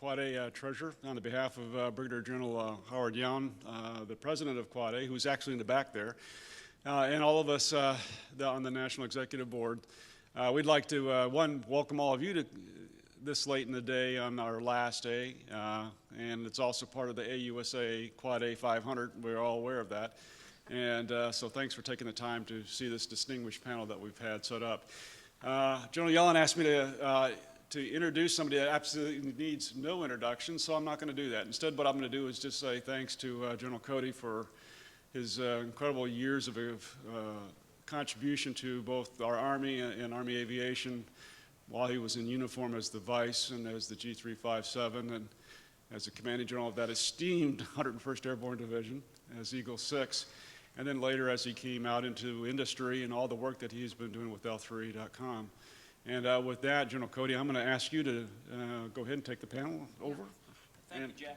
Quad A Treasurer on the behalf of Brigadier General Howard Young, the President of Quad A, who's actually in the back there, and all of us on the National Executive Board. We'd like to, one, welcome all of you to this late in the day on our last day, and it's also part of the AUSA Quad A 500. We're all aware of that. And so thanks for taking the time to see this distinguished panel that we've had set up. General Yellen asked me to introduce somebody that absolutely needs no introduction, so I'm not going to do that. Instead, what I'm going to do is just say thanks to General Cody for his incredible years of contribution to both our Army and Army Aviation while he was in uniform as the Vice and as the G357 and as the Commanding General of that esteemed 101st Airborne Division as Eagle 6, and then later as he came out into industry and all the work that he's been doing with L-3.com. And with that, General Cody, I'm going to ask you to go ahead and take the panel over. Thank you, Jeff.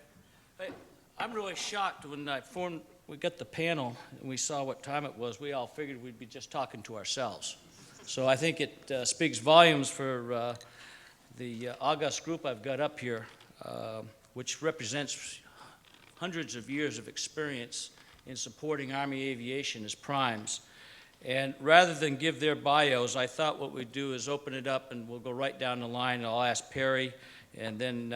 Hey, I'm really shocked when we got the panel and we saw what time it was. We all figured we'd be just talking to ourselves. So I think it speaks volumes for the august group I've got up here, which represents hundreds of years of experience in supporting Army aviation as primes. And rather than give their bios, I thought what we'd do is open it up and we'll go right down the line. And I'll ask Peri, and then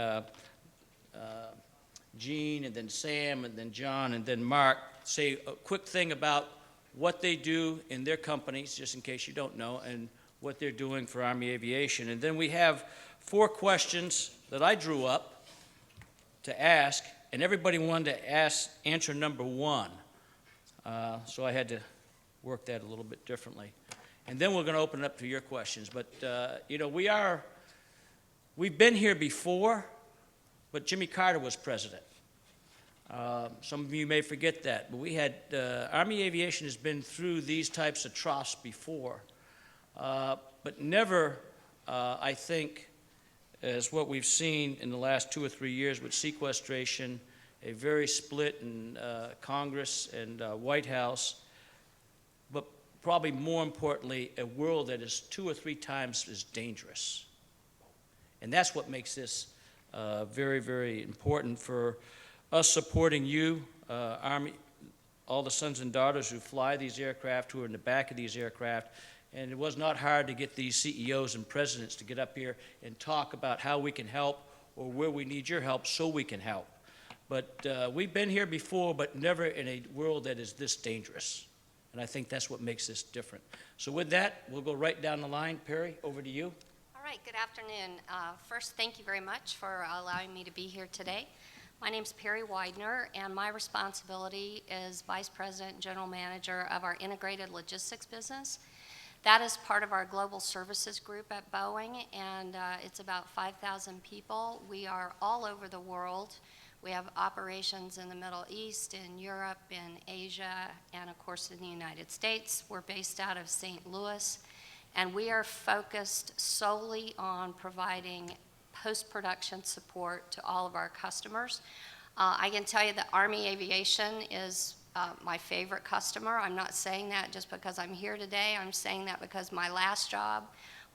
Gene, and then Sam, and then John, and then Marc. Say a quick thing about what they do in their companies, just in case you don't know, and what they're doing for Army aviation. And then we have 4 questions that I drew up to ask, and everybody wanted to answer number 1. So I had to work that a little bit differently. And then we're going to open it up to your questions. But, you know, we've been here before, but Jimmy Carter was president. Some of you may forget that, but we had, Army aviation has been through these types of troughs before, but never, I think, as what we've seen in the last 2 or 3 years with sequestration, a very split in Congress and White House, but probably more importantly, a world that is 2 or 3 times as dangerous. And that's what makes this very, very important for us supporting you, Army, all the sons and daughters who fly these aircraft, who are in the back of these aircraft. And it was not hard to get these CEOs and presidents to get up here and talk about how we can help or where we need your help so we can help. But we've been here before, but never in a world that is this dangerous. And I think that's what makes this different. So with that, we'll go right down the line. Peri, over to you. All right, good afternoon. First, thank you very much for allowing me to be here today. My name is Peri Widener, and my responsibility is Vice President and General Manager of our Integrated Logistics business. That is part of our Global Services Group at Boeing, and it's about 5,000 people. We are all over the world. We have operations in the Middle East, in Europe, in Asia, and of course in the United States. We're based out of St. Louis, and we are focused solely on providing post-production support to all of our customers. I can tell you that Army Aviation is my favorite customer. I'm not saying that just because I'm here today. I'm saying that because my last job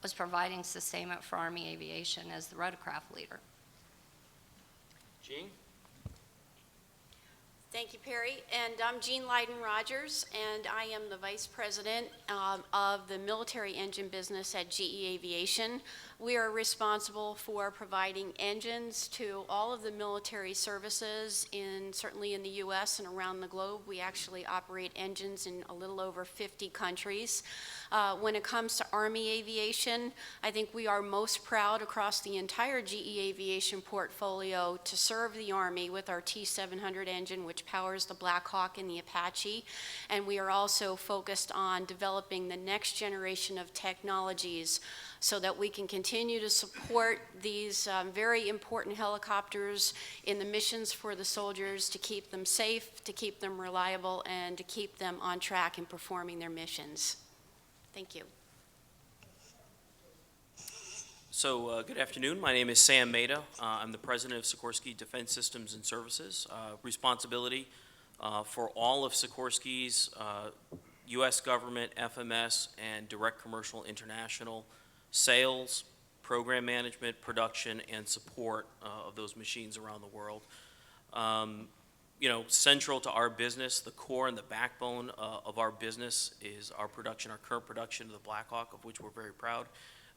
was providing sustainment for Army Aviation as the rotorcraft leader. Gene? Thank you, Peri. And I'm Jean Lydon-Rodgers, and I am the Vice President of the military engine business at GE Aviation. We are responsible for providing engines to all of the military services, certainly in the U.S. and around the globe. We actually operate engines in a little over 50 countries. When it comes to Army Aviation, I think we are most proud across the entire GE Aviation portfolio to serve the Army with our T-700 engine, which powers the Black Hawk and the Apache. And we are also focused on developing the next generation of technologies so that we can continue to support these very important helicopters in the missions for the soldiers, to keep them safe, to keep them reliable, and to keep them on track in performing their missions. Thank you. So good afternoon. My name is Sam Mehta. I'm the president of Sikorsky Defense Systems and Services. Responsibility for all of Sikorsky's U.S. government, FMS, and direct commercial international sales, program management, production, and support of those machines around the world. You know, central to our business, the core and the backbone of our business is our production, our current production of the Black Hawk, of which we're very proud.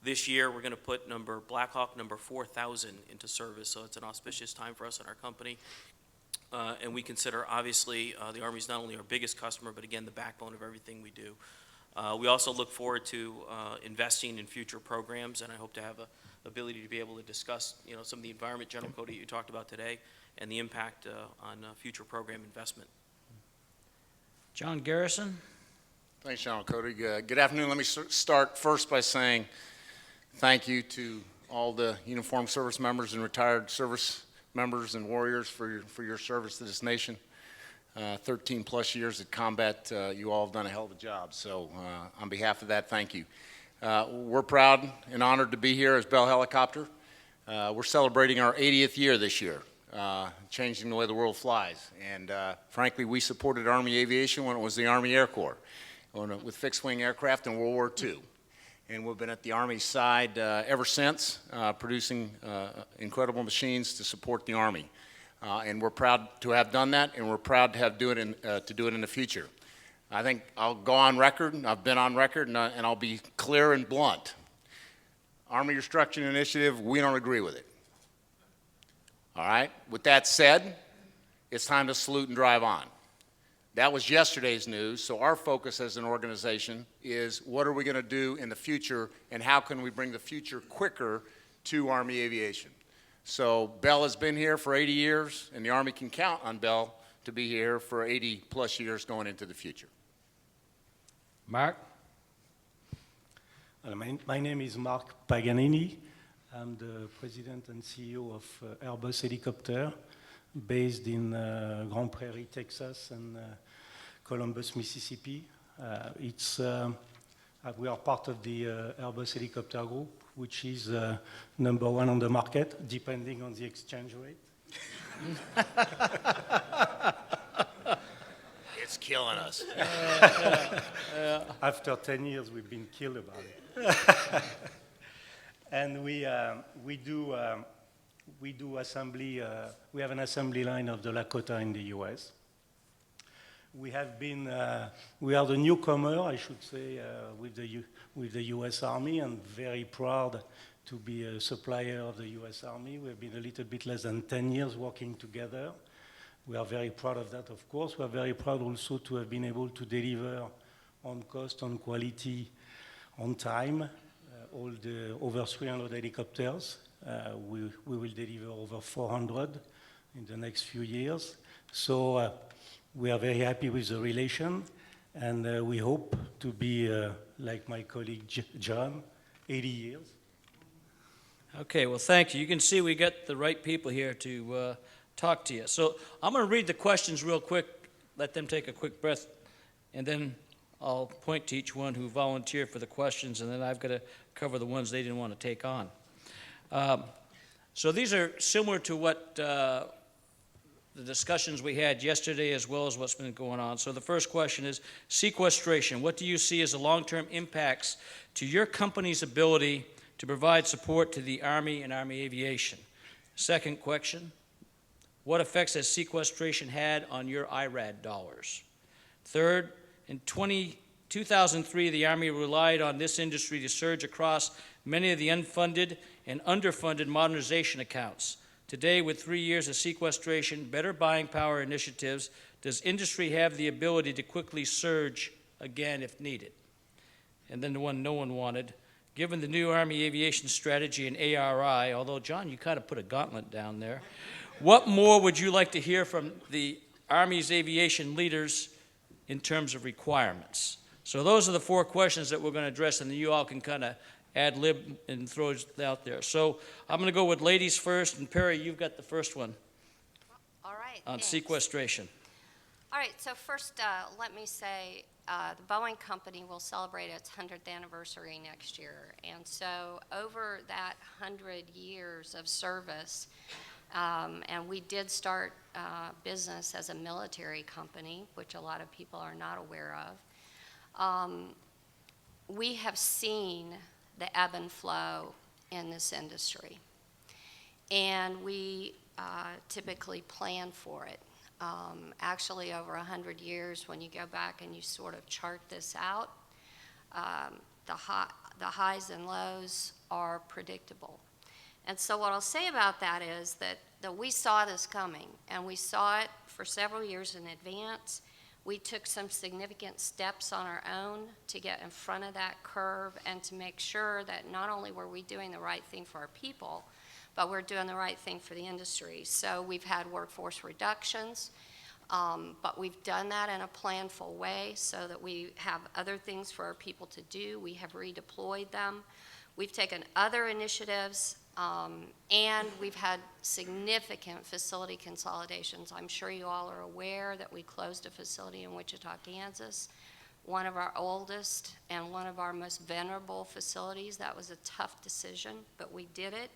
This year, we're going to put Black Hawk number 4,000 into service, so it's an auspicious time for us in our company. And we consider, obviously, the Army is not only our biggest customer, but again, the backbone of everything we do. We also look forward to investing in future programs, and I hope to have the ability to be able to discuss, you know, some of the environment, General Cody, you talked about today, and the impact on future program investment. John Garrison? Thanks, General Cody. Good afternoon. Let me start first by saying thank you to all the uniformed service members and retired service members and warriors for your service to this nation. 13 plus years at combat, you all have done a hell of a job. So on behalf of that, thank you. We're proud and honored to be here as Bell Helicopter. We're celebrating our 80th year this year, changing the way the world flies. And frankly, we supported Army Aviation when it was the Army Air Corps, with fixed-wing aircraft in World War II. And we've been at the Army side ever since, producing incredible machines to support the Army. And we're proud to have done that, and we're proud to do it in the future. I think I'll go on record, I've been on record, and I'll be clear and blunt. Army Restructuring Initiative, we don't agree with it. All right? With that said, it's time to salute and drive on. That was yesterday's news, so our focus as an organization is what are we going to do in the future, and how can we bring the future quicker to Army Aviation? So Bell has been here for 80 years, and the Army can count on Bell to be here for 80 plus years going into the future. Marc? My name is Marc Paganini. I'm the president and CEO of Airbus Helicopter, based in Grand Prairie, Texas, and Columbus, Mississippi. We are part of the Airbus Helicopter Group, which is number one on the market, depending on the exchange rate. It's killing us. After 10 years, we've been killed about it. And we do assembly. We have an assembly line of the Lakota in the U.S. We are the newcomer, I should say, with the U.S. Army, and very proud to be a supplier of the U.S. Army. We've been a little bit less than 10 years working together. We are very proud of that, of course. We are very proud also to have been able to deliver on cost, on quality, on time, all the over 300 helicopters. We will deliver over 400 in the next few years. So we are very happy with the relation, and we hope to be, like my colleague John, 80 years. Okay, well, thank you. You can see we got the right people here to talk to you. So I'm going to read the questions real quick, let them take a quick breath, and then I'll point to each one who volunteered for the questions, and then I've got to cover the ones they didn't want to take on. So these are similar to what the discussions we had yesterday, as well as what's been going on. So the first question is sequestration. What do you see as the long-term impacts to your company's ability to provide support to the Army and Army Aviation? Second question, what effects has sequestration had on your IRAD dollars? Third, in 2003, the Army relied on this industry to surge across many of the unfunded and underfunded modernization accounts. Today, with 3 years of sequestration, better buying power initiatives, does industry have the ability to quickly surge again if needed? And then the one no one wanted, given the new Army Aviation Strategy and ARI, although, John, you kind of put a gauntlet down there, what more would you like to hear from the Army's aviation leaders in terms of requirements? So those are the four questions that we're going to address, and you all can kind of ad lib and throw it out there. So I'm going to go with ladies first, and Peri, you've got the first one. All right. On thanks. sequestration. All right, so first, let me say the Boeing company will celebrate its 100th anniversary next year. And so over that 100 years of service, and we did start business as a military company, which a lot of people are not aware of, we have seen the ebb and flow in this industry. And we typically plan for it. Actually, over 100 years, when you go back and you sort of chart this out, the highs and lows are predictable. And so what I'll say about that is that we saw this coming, and we saw it for several years in advance. We took some significant steps on our own to get in front of that curve and to make sure that not only were we doing the right thing for our people, but we're doing the right thing for the industry. So we've had workforce reductions, but we've done that in a planful way so that we have other things for our people to do. We have redeployed them. We've taken other initiatives, and we've had significant facility consolidations. I'm sure you all are aware that we closed a facility in Wichita, Kansas, one of our oldest and one of our most venerable facilities. That was a tough decision, but we did it.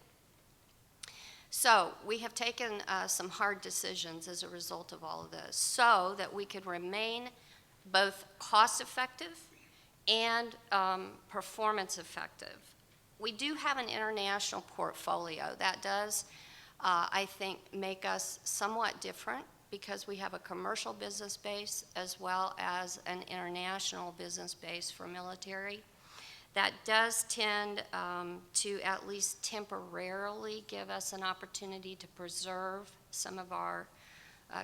So we have taken some hard decisions as a result of all of this so that we could remain both cost-effective and performance effective. We do have an international portfolio. That does, I think, make us somewhat different because we have a commercial business base as well as an international business base for military. That does tend to at least temporarily give us an opportunity to preserve some of our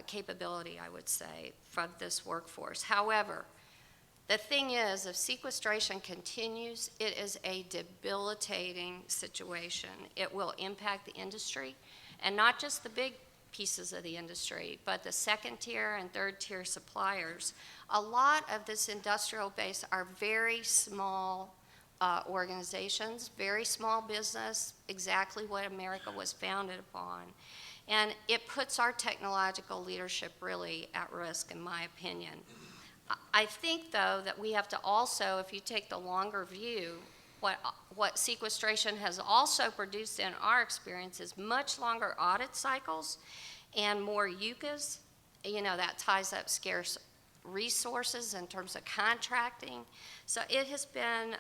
capability, I would say, from this workforce. However, the thing is, if sequestration continues, it is a debilitating situation. It will impact the industry, and not just the big pieces of the industry, but the second tier and third tier suppliers. A lot of this industrial base are very small organizations, very small business, exactly what America was founded upon. And it puts our technological leadership really at risk, in my opinion. I think, though, that we have to also, if you take the longer view, what sequestration has also produced in our experience is much longer audit cycles and more UCAs. You know, that ties up scarce resources in terms of contracting. So it has been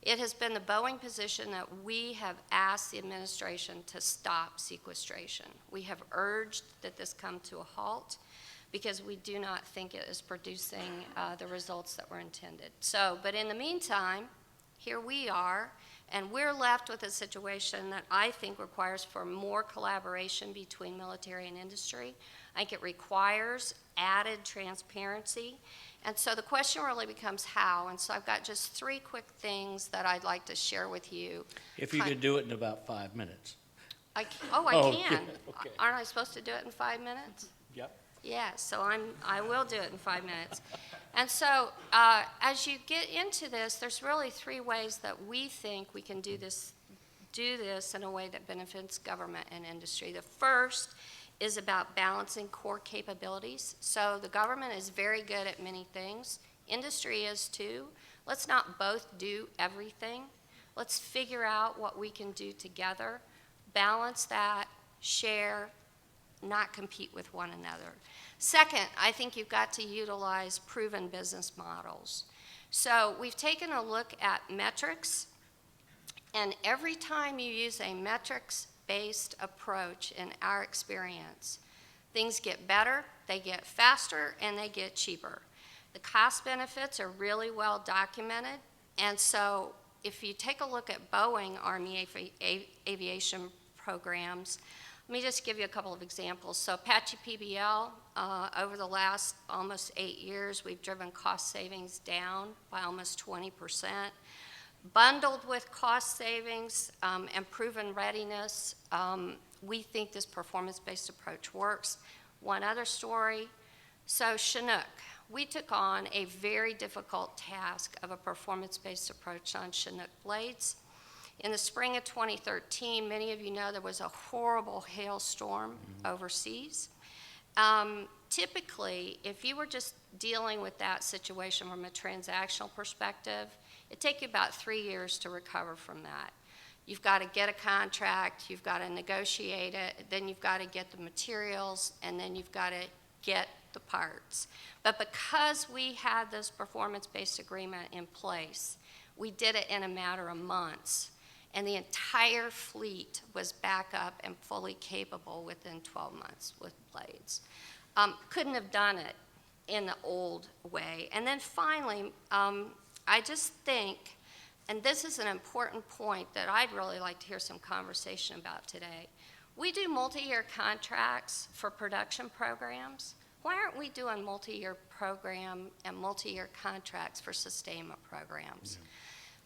the Boeing position that we have asked the administration to stop sequestration. We have urged that this come to a halt because we do not think it is producing the results that were intended. So, but in the meantime, here we are, and we're left with a situation that I think requires for more collaboration between military and industry. I think it requires added transparency. And so the question really becomes how. And so I've got just 3 quick things that I'd like to share with you. If you could do it in about 5 minutes. I can. Okay. Aren't I supposed to do it in 5 minutes? Yep. Yeah, so I will do it in 5 minutes. And so as you get into this, there's really 3 ways that we think we can do this in a way that benefits government and industry. The first is about balancing core capabilities. So the government is very good at many things. Industry is too. Let's not both do everything. Let's figure out what we can do together, balance that, share, not compete with one another. Second, I think you've got to utilize proven business models. So we've taken a look at metrics, and every time you use a metrics-based approach in our experience, things get better, they get faster, and they get cheaper. The cost benefits are really well documented, and so if you take a look at Boeing Army Aviation programs, let me just give you a couple of examples. So Apache PBL, over the last almost 8 years, we've driven cost savings down by almost 20%. Bundled with cost savings and proven readiness, we think this performance-based approach works. One other story, so Chinook. We took on a very difficult task of a performance-based approach on Chinook blades. In the spring of 2013, many of you know there was a horrible hailstorm overseas. Typically, if you were just dealing with that situation from a transactional perspective, it'd take you about 3 years to recover from that. You've got to get a contract, you've got to negotiate it, then you've got to get the materials, and then you've got to get the parts. But because we had this performance-based agreement in place, we did it in a matter of months. and the entire fleet was back up and fully capable within 12 months with blades. Couldn't have done it in the old way. And then finally, I just think, and this is an important point that I'd really like to hear some conversation about today. We do multi-year contracts for production programs. Why aren't we doing multi-year program and multi-year contracts for sustainment programs?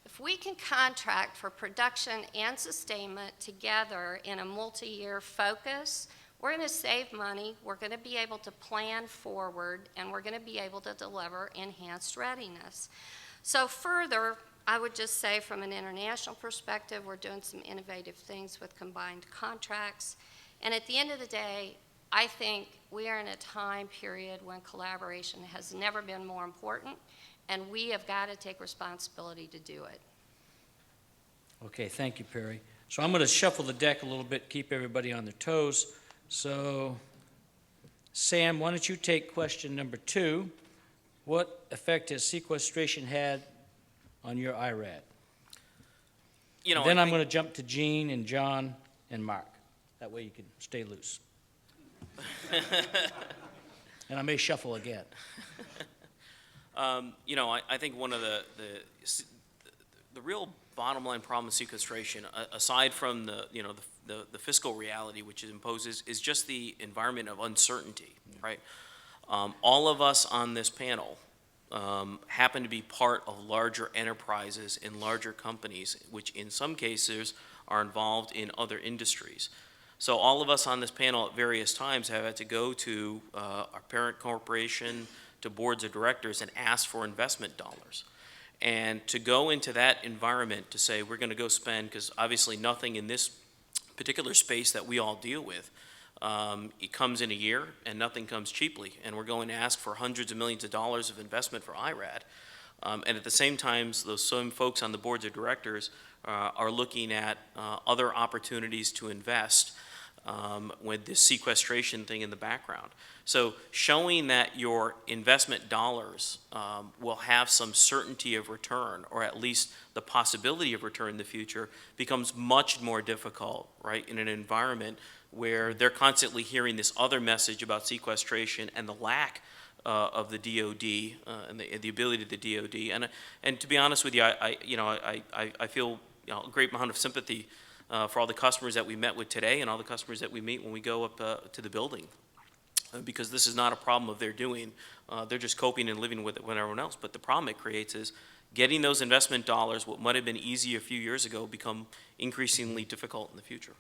If we can contract for production and sustainment together in a multi-year focus, we're going to save money, we're going to be able to plan forward, and we're going to be able to deliver enhanced readiness. So further, I would just say from an international perspective, we're doing some innovative things with combined contracts. And at the end of the day, I think we are in a time period when collaboration has never been more important, and we have got to take responsibility to do it. Okay, thank you, Peri. So I'm going to shuffle the deck a little bit, keep everybody on their toes. So, Sam, why don't you take question number 2? What effect has sequestration had on your IRAD? You know, Then I I'm think- going to jump to Gene and John and Marc. That way you can stay loose. And I may shuffle again. You know, I think one of the real bottom line problem with sequestration, aside from the fiscal reality which it imposes, is just the environment of uncertainty, right? All of us on this panel happen to be part of larger enterprises and larger companies, which in some cases are involved in other industries. So all of us on this panel at various times have had to go to our parent corporation, to boards of directors, and ask for investment dollars. And to go into that environment to say we're going to go spend, because obviously nothing in this particular space that we all deal with, it comes in a year and nothing comes cheaply. And we're going to ask for hundreds of millions of dollars of investment for IRAD. And at the same time, those same folks on the boards of directors are looking at other opportunities to invest with this sequestration thing in the background. So showing that your investment dollars will have some certainty of return, or at least the possibility of return in the future, becomes much more difficult, right, in an environment where they're constantly hearing this other message about sequestration and the lack of the DoD and the ability of the DoD. And to be honest with you, I feel a great amount of sympathy for all the customers that we met with today and all the customers that we meet when we go up to the building, because this is not a problem of their doing. They're just coping and living with it with everyone else. But the problem it creates is getting those investment dollars, what might have been easy a few years ago, become increasingly difficult in the future.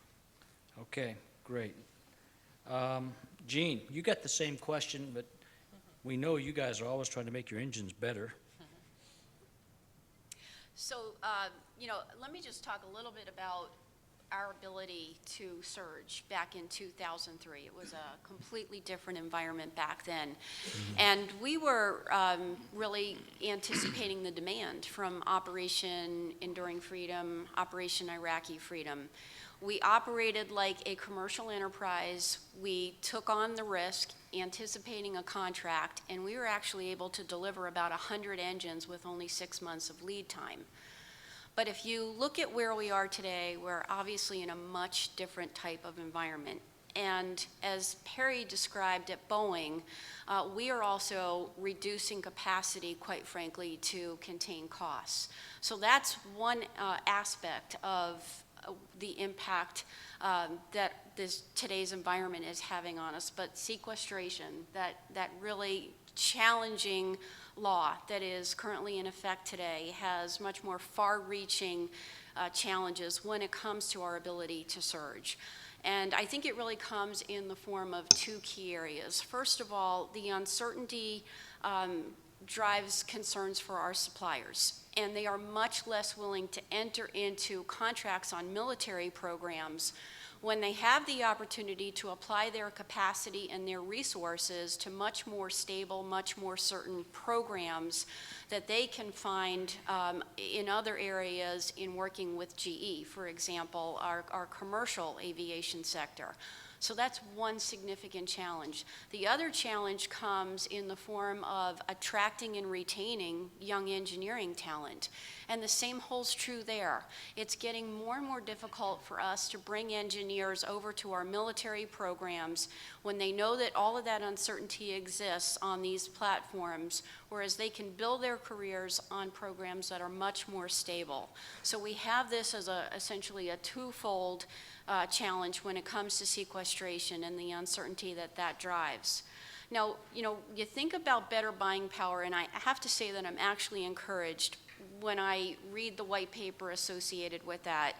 Okay, great. Gene, you got the same question, but we know you guys are always trying to make your engines better. So, let me just talk a little bit about our ability to surge back in 2003. It was a completely different environment back then. And we were really anticipating the demand from Operation Enduring Freedom, Operation Iraqi Freedom. We operated like a commercial enterprise. We took on the risk, anticipating a contract, and we were actually able to deliver about 100 engines with only 6 months of lead time. But if you look at where we are today, we're obviously in a much different type of environment. And as Peri described at Boeing, we are also reducing capacity, quite frankly, to contain costs. So that's one aspect of the impact that today's environment is having on us. But sequestration, that really challenging law that is currently in effect today, has much more far-reaching challenges when it comes to our ability to surge. And I think it really comes in the form of 2 key areas. First of all, the uncertainty drives concerns for our suppliers, and they are much less willing to enter into contracts on military programs when they have the opportunity to apply their capacity and their resources to much more stable, much more certain programs that they can find in other areas in working with GE, for example, our commercial aviation sector. So that's one significant challenge. The other challenge comes in the form of attracting and retaining young engineering talent. And the same holds true there. It's getting more and more difficult for us to bring engineers over to our military programs when they know that all of that uncertainty exists on these platforms, whereas they can build their careers on programs that are much more stable. So we have this as essentially a twofold challenge when it comes to sequestration and the uncertainty that that drives. Now, you think about better buying power, and I have to say that I'm actually encouraged when I read the white paper associated with that.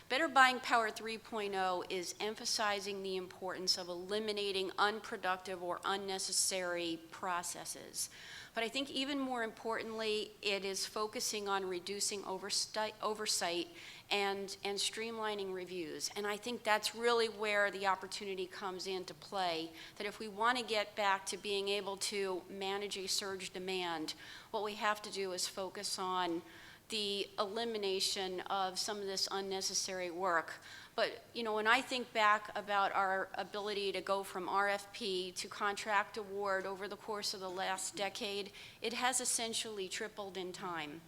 Better Buying Power 3.0 is emphasizing the importance of eliminating unproductive or unnecessary processes. But I think even more importantly, it is focusing on reducing oversight and streamlining reviews. And I think that's really where the opportunity comes into play, that if we want to get back to being able to manage a surge demand, what we have to do is focus on the elimination of some of this unnecessary work. But, when I think back about our ability to go from RFP to contract award over the course of the last decade, it has essentially tripled in time.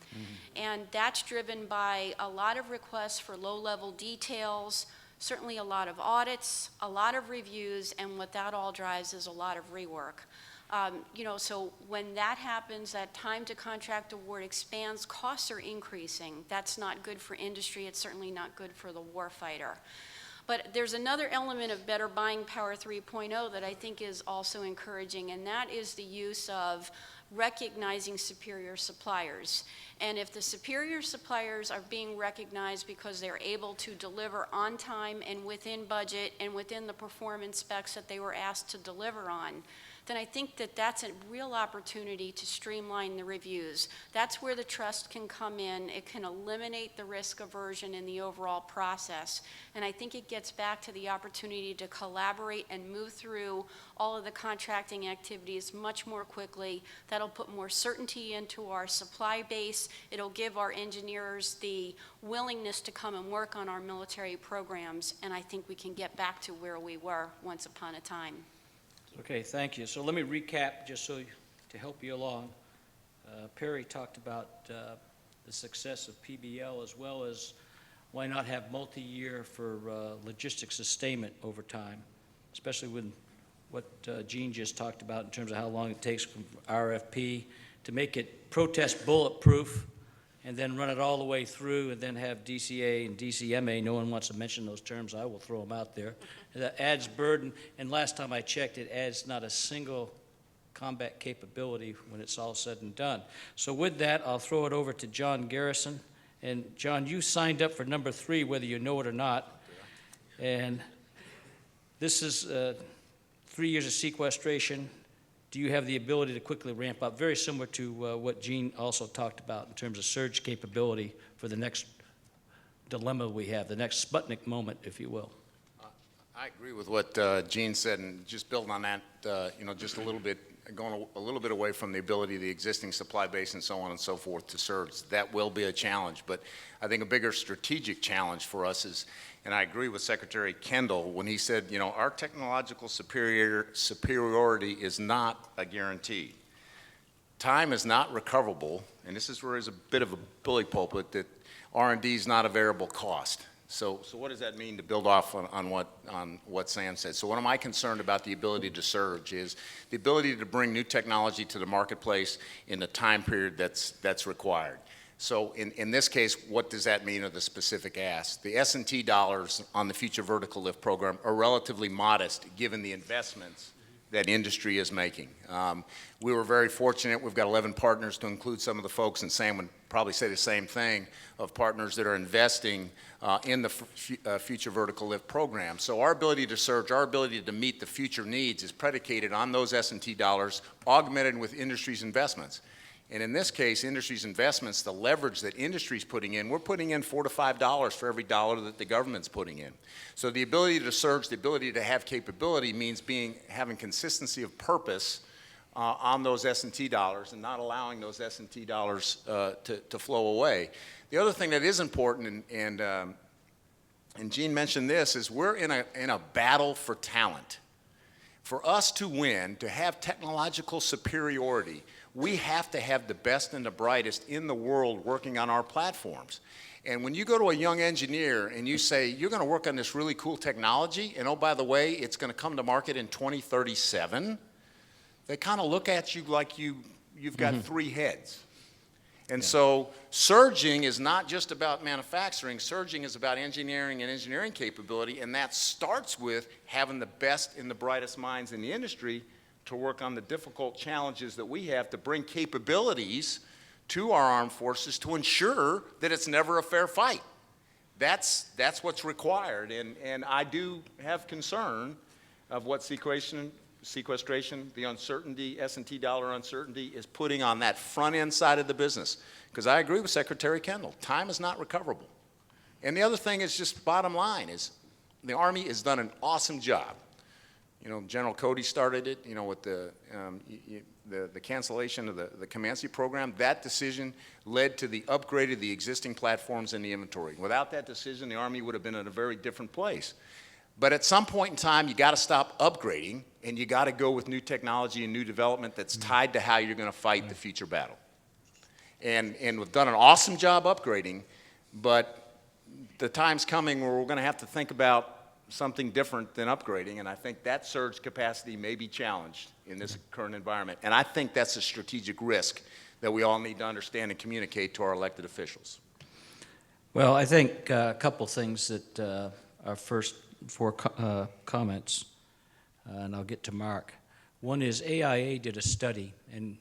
And that's driven by a lot of requests for low-level details, certainly a lot of audits, a lot of reviews, and what that all drives is a lot of rework. So when that happens, that time to contract award expands, costs are increasing. That's not good for industry. It's certainly not good for the warfighter. But there's another element of Better Buying Power 3.0 that I think is also encouraging, and that is the use of recognizing superior suppliers. And if the superior suppliers are being recognized because they're able to deliver on time and within budget and within the performance specs that they were asked to deliver on, then I think that that's a real opportunity to streamline the reviews. That's where the trust can come in. It can eliminate the risk aversion in the overall process. And I think it gets back to the opportunity to collaborate and move through all of the contracting activities much more quickly. That'll put more certainty into our supply base. It'll give our engineers the willingness to come and work on our military programs. And I think we can get back to where we were once upon a time. Okay, thank you. So let me recap just to help you along. Peri talked about the success of PBL as well as why not have multi-year for logistics sustainment over time, especially with what Gene just talked about in terms of how long it takes from RFP to make it protest bulletproof and then run it all the way through and then have DCA and DCMA. No one wants to mention those terms. I will throw them out there. That adds burden, and last time I checked, it adds not a single combat capability when it's all said and done. So with that, I'll throw it over to John Garrison. And John, you signed up for number 3, whether you know it or not. And this is 3 years of sequestration. Do you have the ability to quickly ramp up? Very similar to what Gene also talked about in terms of surge capability for the next dilemma we have, the next Sputnik moment, if you will. I agree with what Gene said, and just building on that, just a little bit, going a little bit away from the ability of the existing supply base and so on and so forth to surge. That will be a challenge, but I think a bigger strategic challenge for us is, and I agree with Secretary Kendall when he said, our technological superiority is not a guarantee. Time is not recoverable, and this is where there's a bit of a bully pulpit that R&D is not a variable cost. So what does that mean to build off on what Sam said? So what am I concerned about the ability to surge is the ability to bring new technology to the marketplace in the time period that's required. So in this case, what does that mean of the specific ask? The S&T dollars on the Future Vertical Lift program are relatively modest given the investments that industry is making. We were very fortunate. We've got 11 partners to include some of the folks, and Sam would probably say the same thing, of partners that are investing in the Future Vertical Lift program. So our ability to surge, our ability to meet the future needs is predicated on those S&T dollars augmented with industry's investments. And in this case, industry's investments, the leverage that industry's putting in, we're putting in $4 to $5 for every dollar that the government's putting in. So the ability to surge, the ability to have capability means having consistency of purpose on those S&T dollars and not allowing those S&T dollars to flow away. The other thing that is important, and and Gene mentioned this, is we're in a battle for talent. For us to win, to have technological superiority, we have to have the best and the brightest in the world working on our platforms. And when you go to a young engineer and you say, you're going to work on this really cool technology, and oh, by the way, it's going to come to market in 2037, they kind of look at you like you've got three heads. And so surging is not just about manufacturing. Surging is about engineering and engineering capability, and that starts with having the best and the brightest minds in the industry to work on the difficult challenges that we have to bring capabilities to our armed forces to ensure that it's never a fair fight. That's what's required, and I do have concern of what sequestration, the uncertainty, S&T dollar uncertainty is putting on that front end side of the business. Because I agree with Secretary Kendall, time is not recoverable. And the other thing is just bottom line is the Army has done an awesome job. You know, General Cody started it, you know, with the cancellation of the Comanche program. That decision led to the upgrade of the existing platforms in the inventory. Without that decision, the Army would have been in a very different place. But at some point in time, you got to stop upgrading, and you got to go with new technology and new development that's tied to how you're going to fight the future battle. And we've done an awesome job upgrading, but the time's coming where we're going to have to think about something different than upgrading, and I think that surge capacity may be challenged in this current environment. And I think that's a strategic risk that we all need to understand and communicate to our elected officials. Well, I think a couple things that our first four comments, and I'll get to Marc. One is AIA did a study, and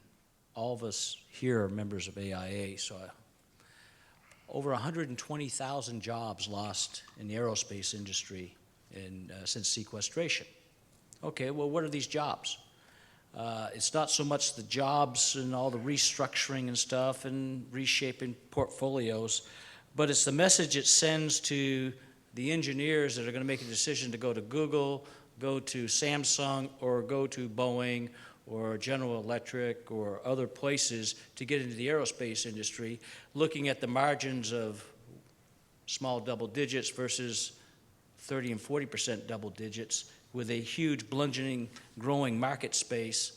all of us here are members of AIA, so over 120,000 jobs lost in the aerospace industry since sequestration. Okay, well, what are these jobs? It's not so much the jobs and all the restructuring and stuff and reshaping portfolios, but it's the message it sends to the engineers that are going to make a decision to go to Google, go to Samsung, or go to Boeing, or General Electric, or other places to get into the aerospace industry, looking at the margins of small double digits versus 30 and 40% double digits, with a huge bludgeoning growing market space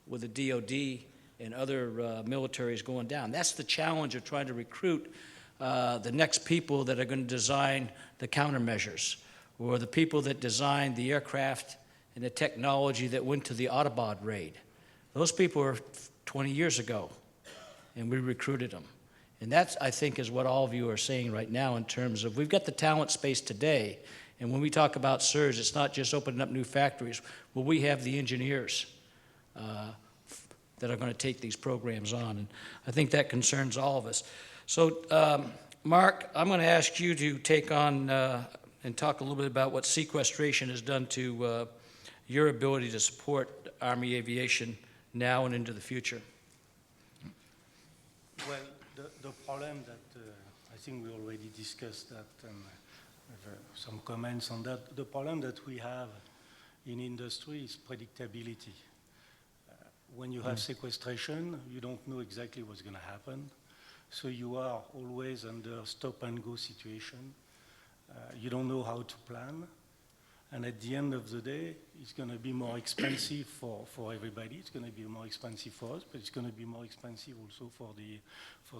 with the DOD and other militaries going down. That's the challenge of trying to recruit the next people that are going to design the countermeasures, or the people that designed the aircraft and the technology that went to the Audubon raid. Those people were 20 years ago, and we recruited them. And that's, I think, is what all of you are saying right now in terms of we've got the talent space today, and when we talk about surge, it's not just opening up new factories. Well, we have the engineers that are going to take these programs on, and I think that concerns all of us. So, Marc, I'm going to ask you to take on and talk a little bit about what sequestration has done to your ability to support Army aviation now and into the future. Well, the problem that I think we already discussed that and have some comments on that. The problem that we have in industry is predictability. When you have sequestration, you don't know exactly what's going to happen. So you are always under stop-and-go situation. You don't know how to plan. And at the end of the day, it's going to be more expensive for everybody. It's going to be more expensive for us, but it's going to be more expensive also for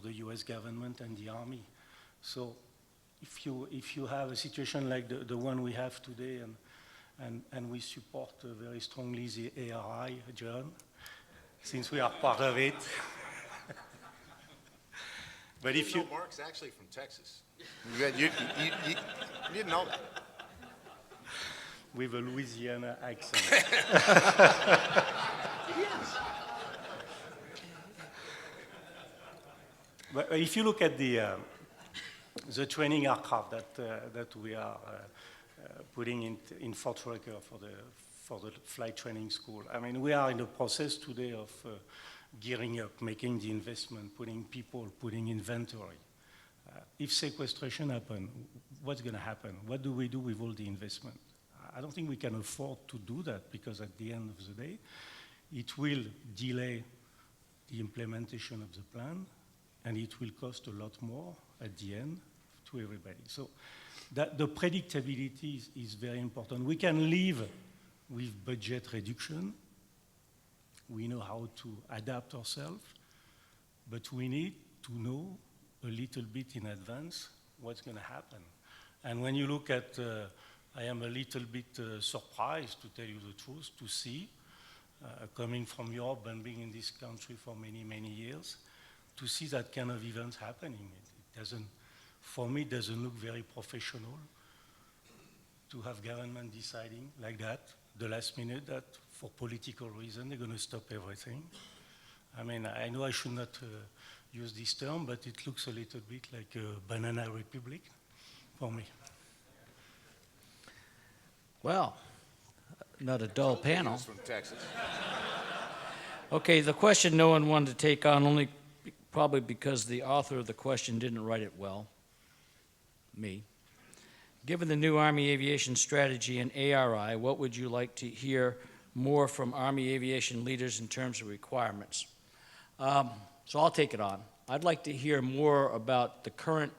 the US government and the Army. So if you have a situation like the one we have today, and we support very strongly the ARI, John, since we are part of it. But if you know, Marc's actually from Texas. You didn't know that. With a Louisiana accent. Yes. But if you look at the training aircraft that we are putting in Fort Rucker for the flight training school, I mean, we are in the process today of gearing up, making the investment, putting people, putting inventory. If sequestration happens, what's going to happen? What do we do with all the investment? I don't think we can afford to do that, because at the end of the day, it will delay the implementation of the plan, and it will cost a lot more at the end to everybody. So that the predictability is very important. We can live with budget reduction. We know how to adapt ourselves, but we need to know a little bit in advance what's going to happen. And when you look at, I am a little bit surprised, to tell you the truth, to see, coming from Europe and being in this country for many, many years, to see that kind of events happening. It doesn't, for me, it doesn't look very professional to have government deciding like that, the last minute, that for political reason they're going to stop everything. I mean, I know I should not use this term, but it looks a little bit like a banana republic for me. Well, not a dull panel. From Texas. Okay, the question no one wanted to take on, only probably because the author of the question didn't write it well, me. Given the new Army Aviation strategy and ARI, what would you like to hear more from Army Aviation leaders in terms of requirements? So I'll take it on. I'd like to hear more about the current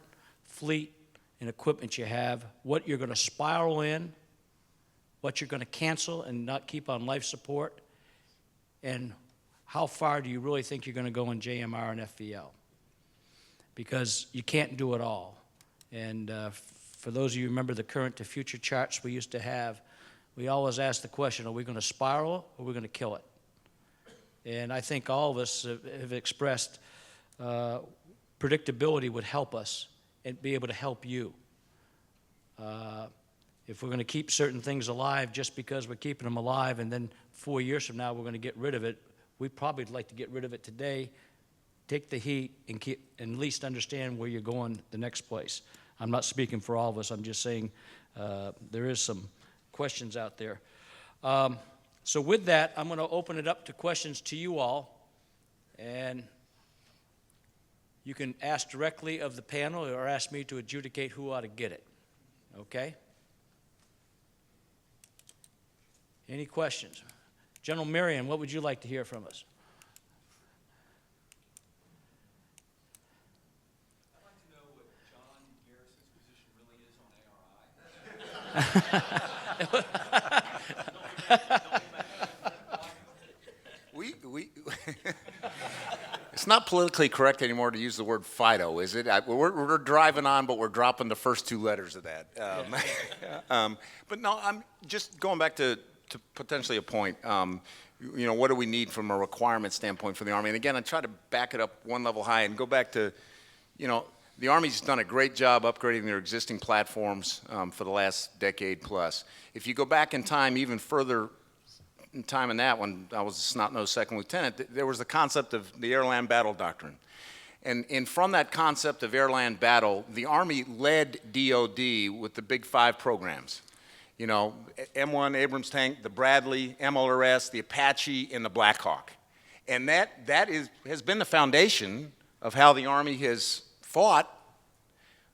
fleet and equipment you have, what you're going to spiral in, what you're going to cancel and not keep on life support, and how far do you really think you're going to go in JMR and FVL? Because you can't do it all. And for those of you who remember the current to future charts we used to have, we always ask the question, are we going to spiral or are we going to kill it? And I think all of us have expressed predictability would help us and be able to help you. If we're going to keep certain things alive just because we're keeping them alive and then 4 years from now we're going to get rid of it, we'd probably like to get rid of it today, take the heat, and at least understand where you're going the next place. I'm not speaking for all of us. I'm just saying there is some questions out there. So with that, I'm going to open it up to questions to you all. And you can ask directly of the panel or ask me to adjudicate who ought to get it. Okay? Any questions? General Marion, what would you like to hear from us? I'd like to know what John Garrison's position really is on ARI. It's not politically correct anymore to use the word FIDO, is it? We're driving on, but we're dropping the first two letters of that. But no, I'm just going back to potentially a point. You know, what do we need from a requirement standpoint for the Army? And again, I try to back it up one level high and go back to, you know, the Army's done a great job upgrading their existing platforms for the last decade plus. If you go back in time, even further in time in that, when I was a snot-nosed second lieutenant, there was the concept of the air-land battle doctrine. And from that concept of air-land battle, the Army led DOD with the big 5 programs. You know, M1 Abrams tank, the Bradley, MLRS, the Apache, and the Black Hawk. And that has been the foundation of how the Army has fought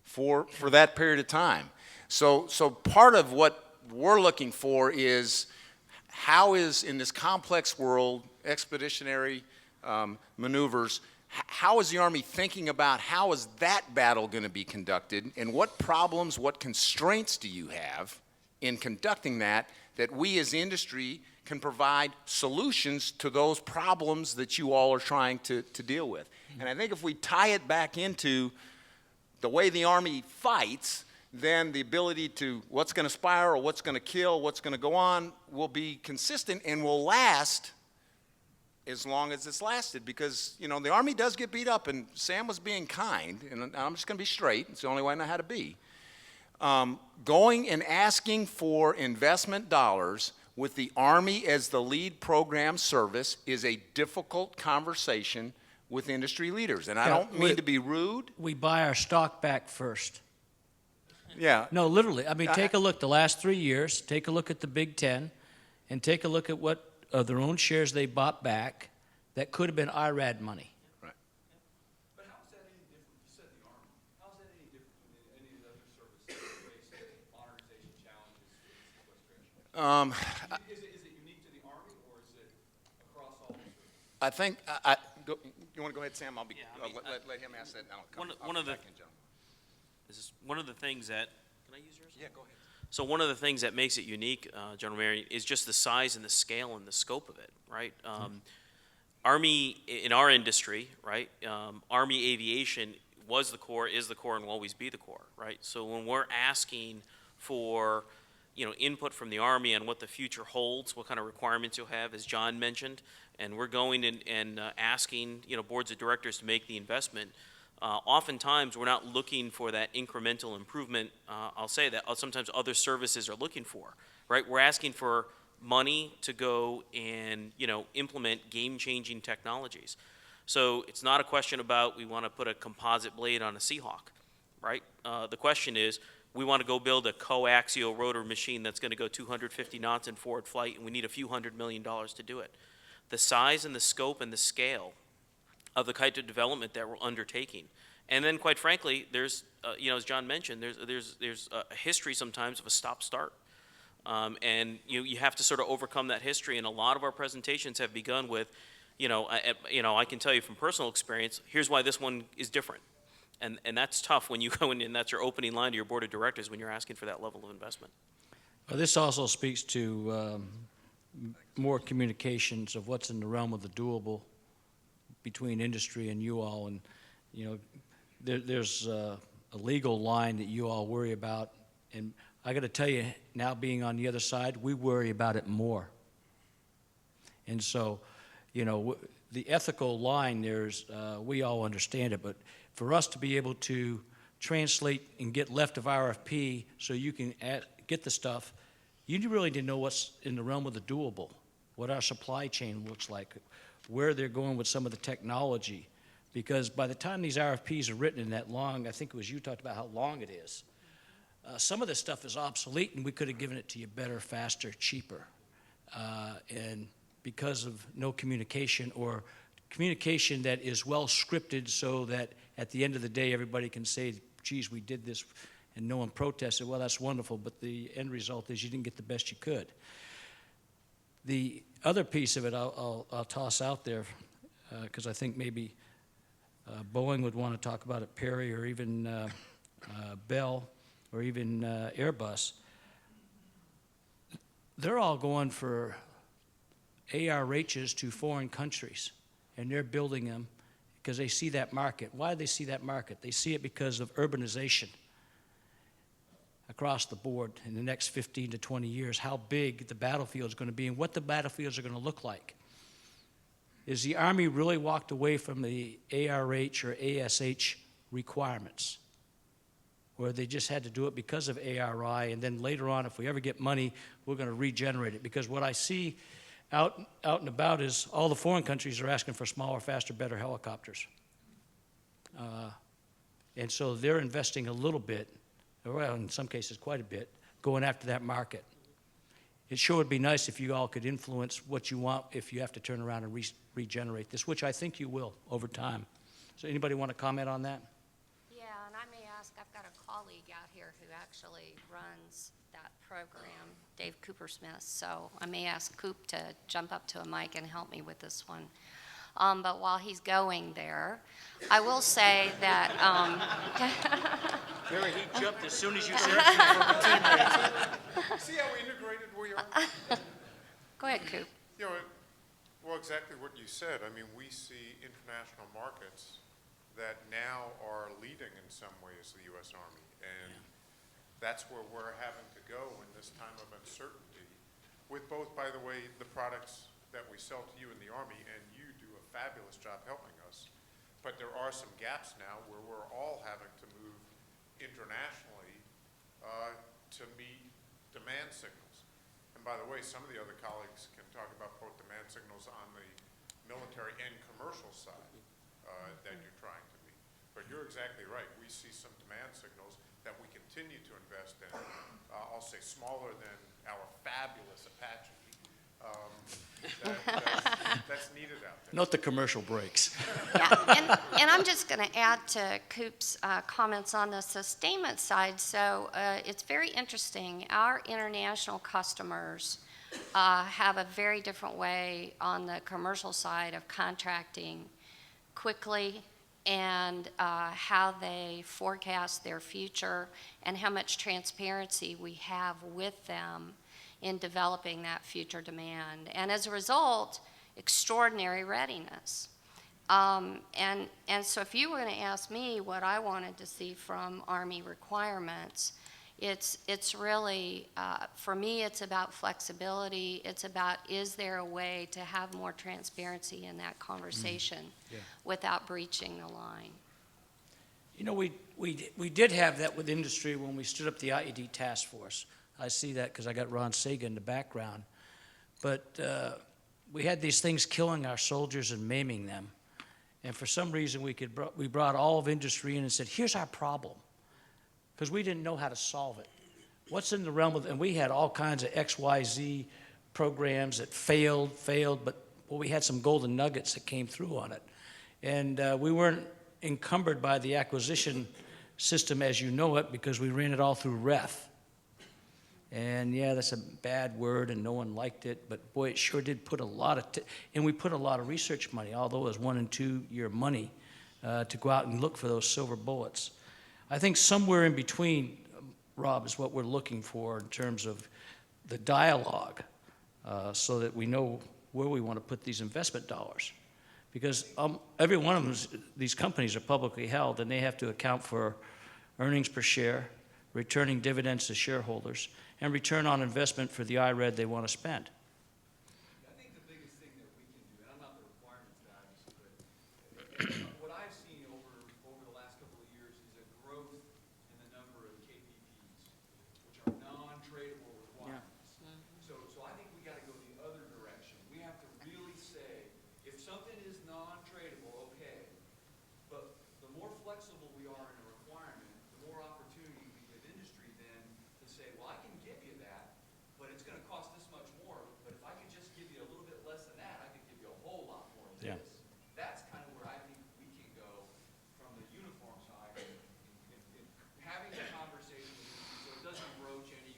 for that period of time. So part of what we're looking for is how is, in this complex world, expeditionary maneuvers, how is the Army thinking about how is that battle going to be conducted, and what problems, what constraints do you have in conducting that we as industry can provide solutions to those problems that you all are trying to deal with. And I think if we tie it back into the way the Army fights, then the ability to what's going to spiral, what's going to kill, what's going to go on will be consistent and will last as long as it's lasted. Because, you know, the Army does get beat up, and Sam was being kind, and I'm just going to be straight. It's the only way I know how to be. Going and asking for investment dollars with the Army as the lead program service is a difficult conversation with industry leaders. And I don't mean to be rude. We buy our stock back first. Yeah. No, literally. I mean, take a look the last 3 years, take a look at the Big Ten, and take a look at what of their own shares they bought back that could have been IRAD money. But how is that any different? You said the Army. How is that any different than any of the other services that face modernization challenges with sequestration? Is it unique to the Army, or is it across all the services? I think, you want to go ahead, Sam? Yeah, I mean, let him ask that. And I'll come one of the back in, John. This is one of the things that Can I use yours? Yeah, go ahead. So one of the things that makes it unique, General Marion, is just the size and the scale and the scope of it, right? Army, in our industry, right, Army aviation was the core, is the core, and will always be the core, right? So when we're asking for, input from the Army on what the future holds, what kind of requirements you'll have, as John mentioned, and we're going and asking, boards of directors to make the investment, oftentimes we're not looking for that incremental improvement, I'll say that, sometimes other services are looking for, right? We're asking for money to go and, implement game-changing technologies. So it's not a question about we want to put a composite blade on a Seahawk, right? The question is, we want to go build a coaxial rotor machine that's going to go 250 knots in forward flight, and we need a few $100 million to do it. The size and the scope and the scale of the kind of development that we're undertaking. And then, quite frankly, there's, as John mentioned, there's a history sometimes of a stop-start. And you have to sort of overcome that history, and a lot of our presentations have begun with, I can tell you from personal experience, here's why this one is different. And that's tough when you go in, and that's your opening line to your board of directors when you're asking for that level of investment. Well, this also speaks to more communications of what's in the realm of the doable between industry and you all. And, there's a legal line that you all worry about. And I got to tell you, now being on the other side, we worry about it more. And so, the ethical line, we all understand it, but for us to be able to translate and get left of RFP so you can get the stuff, you really need to know what's in the realm of the doable, what our supply chain looks like, where they're going with some of the technology. Because by the time these RFPs are written in that long, I think it was you talked about how long it is, some of this stuff is obsolete, and we could have given it to you better, faster, cheaper. And because of no communication, or communication that is well scripted so that at the end of the day everybody can say, geez, we did this, and no one protested. Well, that's wonderful, but the end result is you didn't get the best you could. The other piece of it I'll toss out there, because I think maybe Boeing would want to talk about it, Peri, or even Bell, or even Airbus. They're all going for ARHs to foreign countries, and they're building them because they see that market. Why do they see that market? They see it because of urbanization across the board in the next 15 to 20 years, how big the battlefield is going to be and what the battlefields are going to look like. Is the Army really walked away from the ARH or ASH requirements? Or they just had to do it because of ARI, and then later on, if we ever get money, we're going to regenerate it? Because what I see out and about is all the foreign countries are asking for smaller, faster, better helicopters. And so they're investing a little bit, well, in some cases quite a bit, going after that market. It sure would be nice if you all could influence what you want if you have to turn around and regenerate this, which I think you will over time. So anybody want to comment on that? Yeah, and I may ask, I've got a colleague out here who actually runs that program, Dave Coopersmith, so I may ask Coop to jump up to a mic and help me with this one. But while he's going there, I will say that... Peri, he jumped as soon as you See how integrated we are? Go ahead, Coop. Well, exactly what you said. I mean, we see international markets that now are leading in some ways the U.S. Army, and that's where we're having to go in this time of uncertainty with both, by the way, the products that we sell to you in the Army, and you do a fabulous job helping us, but there are some gaps now where we're all having to move internationally to meet demand signals. And by the way, some of the other colleagues can talk about both demand signals on the military and commercial side that you're trying to meet. But you're exactly right. We see some demand signals that we continue to invest in. I'll say smaller than our fabulous Apache. That's needed out there. Note the commercial breaks. Yeah, and I'm just going to add to Coop's comments on the sustainment side. So it's very interesting. Our international customers have a very different way on the commercial side of contracting quickly and how they forecast their future and how much transparency we have with them in developing that future demand. And as a result, extraordinary readiness. And so if you were going to ask me what I wanted to see from Army requirements, it's really, for me, it's about flexibility. It's about, is there a way to have more transparency in that conversation without breaching the line? You know, we did have that with industry when we stood up the IED task force. I see that because I got Ron Sega in the background. But we had these things killing our soldiers and maiming them. And for some reason, we brought all of industry in and said, here's our problem. Because we didn't know how to solve it. What's in the realm of, and we had all kinds of XYZ programs that failed, but well, we had some golden nuggets that came through on it. And we weren't encumbered by the acquisition system as you know it because we ran it all through REF. And yeah, that's a bad word and no one liked it, but boy, it sure did put a lot of, and we put a lot of research money, although it was 1 and 2 year money, to go out and look for those silver bullets. I think somewhere in between, Rob, is what we're looking for in terms of the dialogue, so that we know where we want to put these investment dollars. Because every one of them, these companies are publicly held, and they have to account for earnings per share, returning dividends to shareholders, and return on investment for the IRAD they want to spend. I think the biggest thing that we can do, and I'm not the requirements guy, but what I've seen over the last couple of years is a growth in the number of KPPs, which are non-tradable requirements. So I think we got to go the other direction. We have to really say, if something is non-tradable, okay, but the more flexible we are in a requirement, the more opportunity we give industry then to say, well, I can give you that, but it's going to cost this much more. But if I could just give you a little bit less than that, I could give you a whole lot more of this. That's kind of where I think we can go from the uniform side, in having a conversation with industry so it doesn't broach any,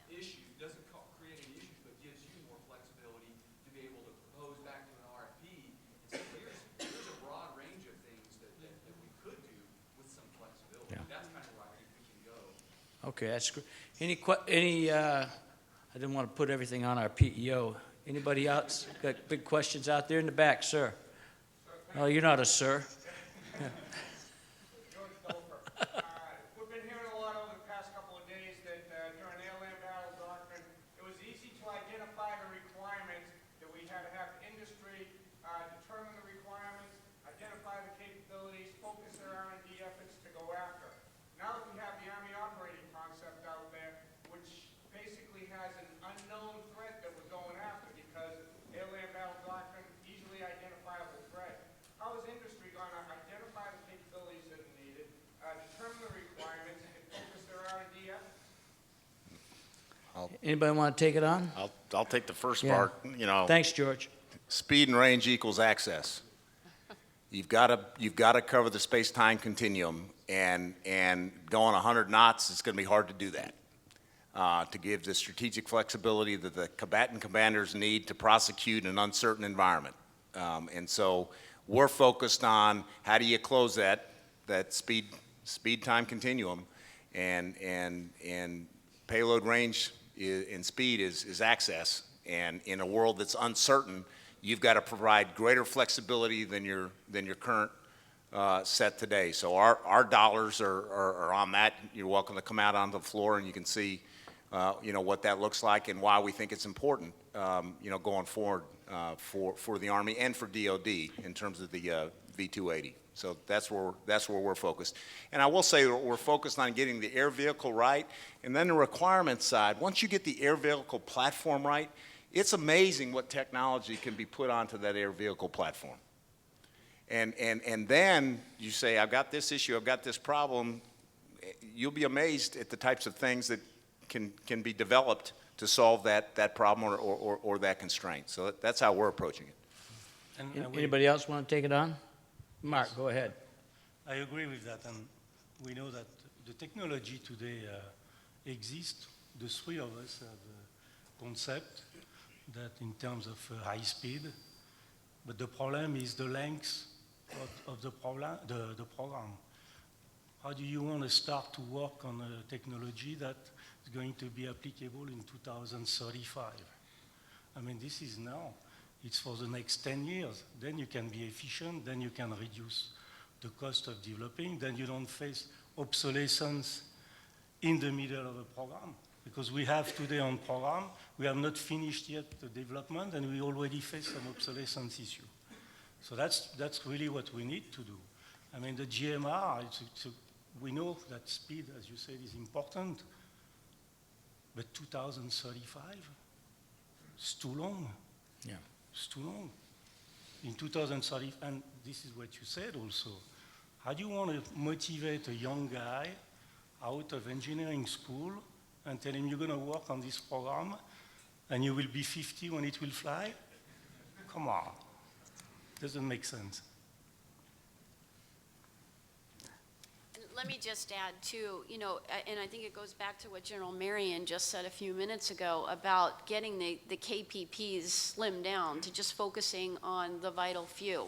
issues, doesn't create any issues, but gives you more flexibility to be able to propose back to an RFP and say, here's a broad range of things that we could do with some flexibility. Yeah. That's kind of where I think we can go. Okay, that's great. I didn't want to put everything on our PEO. Anybody else got big questions out there in the back, sir? Oh, you're not a sir. George Dover. We've been hearing a lot over the past couple of days that during airland battle doctrine, it was easy to identify the requirements, that we had to have industry determine the requirements, identify the capabilities, focus their R&D efforts to go after. Now that we have the Army operating concept out there, which basically has an unknown threat that we're going after because airland battle doctrine, easily identifiable threat. How is industry going to identify the capabilities that are needed, determine the requirements, and focus their R&D efforts? Anybody want to take it on? I'll take the first Yeah. part, Thanks, George. speed and range equals access. You've got to cover the space-time continuum, and going 100 knots, it's going to be hard to do that. To give the strategic flexibility that the combatant commanders need to prosecute an uncertain environment. And so we're focused on how do you close that speed-time continuum, and payload range and speed is access. And in a world that's uncertain, you've got to provide greater flexibility than your current set today. So our dollars are on that. You're welcome to come out onto the floor and you can see what that looks like and why we think it's important going forward for the Army and for DoD in terms of the V-280. So that's where we're focused. And I will say we're focused on getting the air vehicle right, and then the requirements side. Once you get the air vehicle platform right, it's amazing what technology can be put onto that air vehicle platform. And then you say, I've got this issue, I've got this problem. You'll be amazed at the types of things that can be developed to solve that problem or that constraint. So that's how we're approaching it. Anybody else want to take it on? Marc, go ahead. I agree with that, and we know that the technology today exists. The three of us have a concept that in terms of high speed, but the problem is the length the program. How do you want to start to work on a technology that is going to be applicable in 2035? I mean, this is now. It's for the next 10 years. Then you can be efficient, then you can reduce the cost of developing, then you don't face obsolescence in the middle of a program. Because we have today on program, we have not finished yet the development, and we already face some obsolescence issue. So that's really what we need to do. I mean, the GMR, we know that speed, as you said, is important, but 2035, it's too long. Yeah. It's too long. In 2030, and this is what you said also, how do you want to motivate a young guy out of engineering school and tell him you're going to work on this program and you will be 50 when it will fly? Come on. Doesn't make sense. Let me just add too, you know, and I think it goes back to what General Marion just said a few minutes ago about getting the KPPs slimmed down to just focusing on the vital few.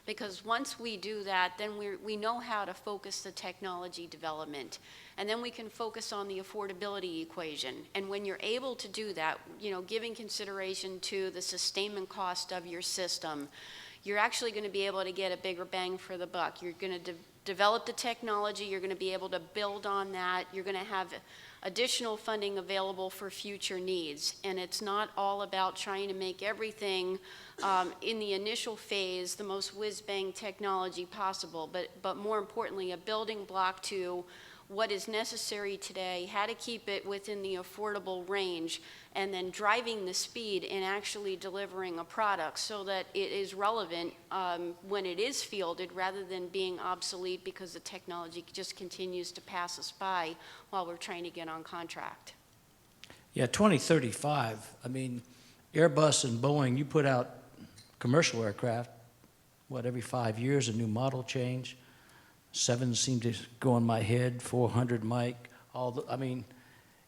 Because once we do that, then we know how to focus the technology development. And then we can focus on the affordability equation. And when you're able to do that, you know, giving consideration to the sustainment cost of your system, you're actually going to be able to get a bigger bang for the buck. You're going to develop the technology, you're going to be able to build on that, you're going to have additional funding available for future needs. And it's not all about trying to make everything in the initial phase the most whiz-bang technology possible, but more importantly, a building block to what is necessary today, how to keep it within the affordable range, and then driving the speed and actually delivering a product so that it is relevant when it is fielded rather than being obsolete because the technology just continues to pass us by while we're trying to get on contract. Yeah, 2035, I mean, Airbus and Boeing, you put out commercial aircraft, what, every 5 years, a new model change? 7 seem to go in my head, 400 Mike, I mean,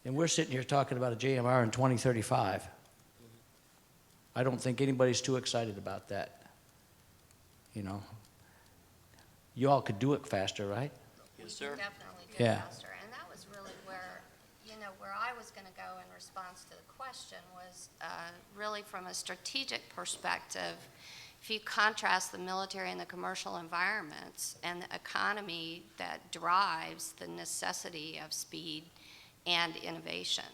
and we're sitting here talking about a JMR in 2035. I don't think anybody's too excited about that. You know, you all could do it faster, right? Yes, sir. Definitely do Yeah. faster. And that was really where, you know, where I was going to go in response to the question was really from a strategic perspective. If you contrast the military and the commercial environments and the economy that drives the necessity of speed and innovation.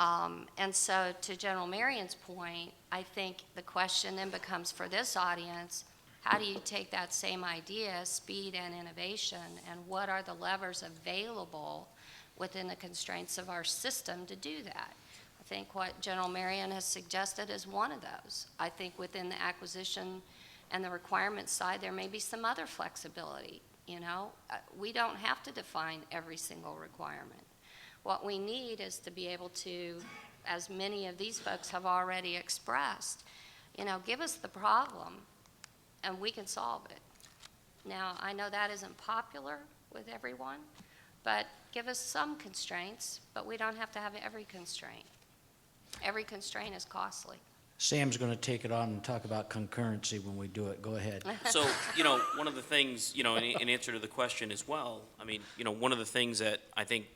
And so to General Marion's point, I think the question then becomes for this audience, how do you take that same idea, speed and innovation, and what are the levers available within the constraints of our system to do that? I think what General Marion has suggested is one of those. I think within the acquisition and the requirement side, there may be some other flexibility. You know, we don't have to define every single requirement. What we need is to be able to, as many of these folks have already expressed, you know, give us the problem and we can solve it. Now, I know that isn't popular with everyone, but give us some constraints, but we don't have to have every constraint. Every constraint is costly. Sam's going to take it on and talk about concurrency when we do it. Go ahead. So, you know, one of the things, you know, in answer to the question as well, I mean, you know, one of the things that I think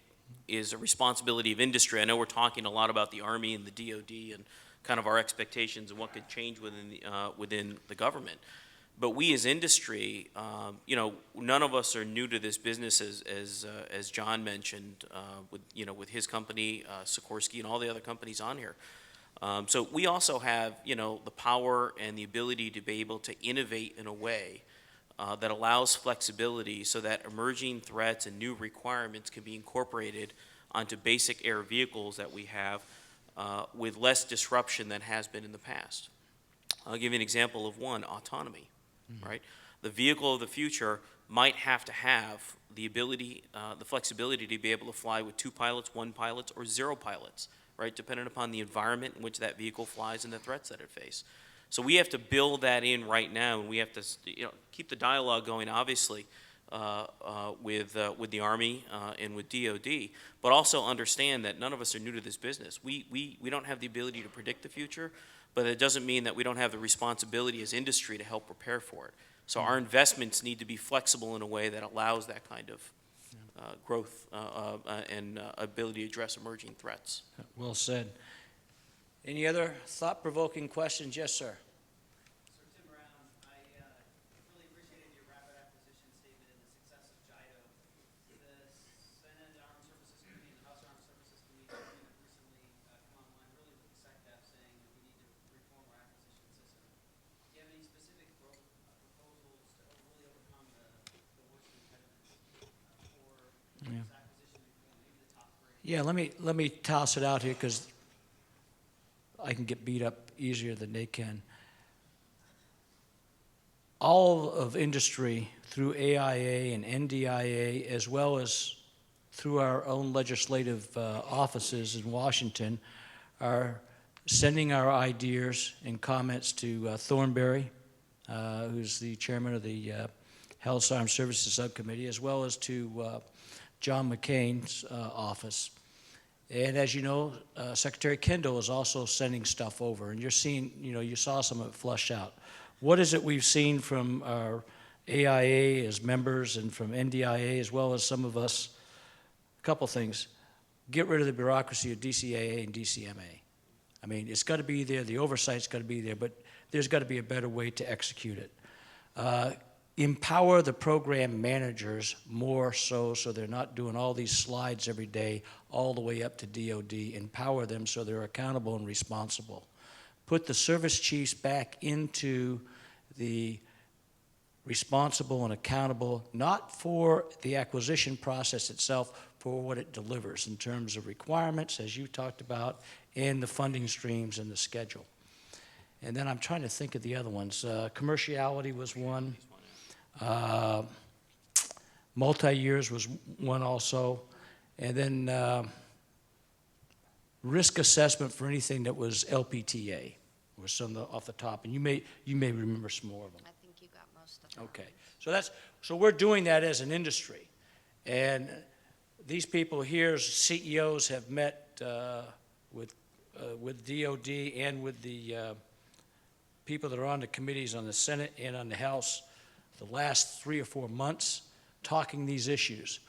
is a responsibility of industry, I know we're talking a lot about the Army and the DOD and kind of our expectations and what could change within the government. But we as industry, you know, none of us are new to this business, as John mentioned, with his company, Sikorsky, and all the other companies on here. So we also have, you know, the power and the ability to be able to innovate in a way that allows flexibility so that emerging threats and new requirements can be incorporated onto basic air vehicles that we have with less disruption than has been in the past. I'll give you an example of one, autonomy. Right? The vehicle of the future might have to have the ability, the flexibility to be able to fly with 2 pilots, 1 pilot, or 0 pilots, right? Depending upon the environment in which that vehicle flies and the threats that it faces. So we have to build that in right now, and we have to, you know, keep the dialogue going, obviously, with the Army and with DOD, but also understand that none of us are new to this business. We don't have the ability to predict the future, but it doesn't mean that we don't have the responsibility as industry to help prepare for it. So our investments need to be flexible in a way that allows that kind of growth and ability to address emerging threats. Well said. Any other thought-provoking questions? Yes, sir. Sir Tim Brown, I really appreciated your rapid acquisition statement and the success of JIDO. The Senate Armed Services Committee and the House Armed Services Committee have recently come online really with the SecDef saying that we need to reform our acquisition system. Do you have any specific proposals to really overcome the worst impediments for this acquisition reform, maybe the top three? Yeah, let me toss it out here because I can get beat up easier than they can. All of industry through AIA and NDIA, as well as through our own legislative offices in Washington, are sending our ideas and comments to Thornberry, who's the chairman of the Health Armed Services Subcommittee, as well as to John McCain's office. And as you know, Secretary Kendall is also sending stuff over, and you're seeing, you saw some of it flush out. What is it we've seen from our AIA as members and from NDIA, as well as some of us? A couple things. Get rid of the bureaucracy of DCAA and DCMA. I mean, it's got to be there, the oversight's got to be there, but there's got to be a better way to execute it. Empower the program managers more so they're not doing all these slides every day all the way up to DOD. Empower them so they're accountable and responsible. Put the service chiefs back into the responsible and accountable, not for the acquisition process itself, for what it delivers in terms of requirements, as you talked about, and the funding streams and the schedule. And then I'm trying to think of the other ones. Commerciality was one. Multi-years was one also, and then risk assessment for anything that was LPTA was some off the top, and you may remember some more of them. I think you got most of them. Okay, so we're doing that as an industry, and these people here, CEOs, have met with DOD and with the people that are on the committees on the Senate and on the House the last 3 or 4 months, talking these issues.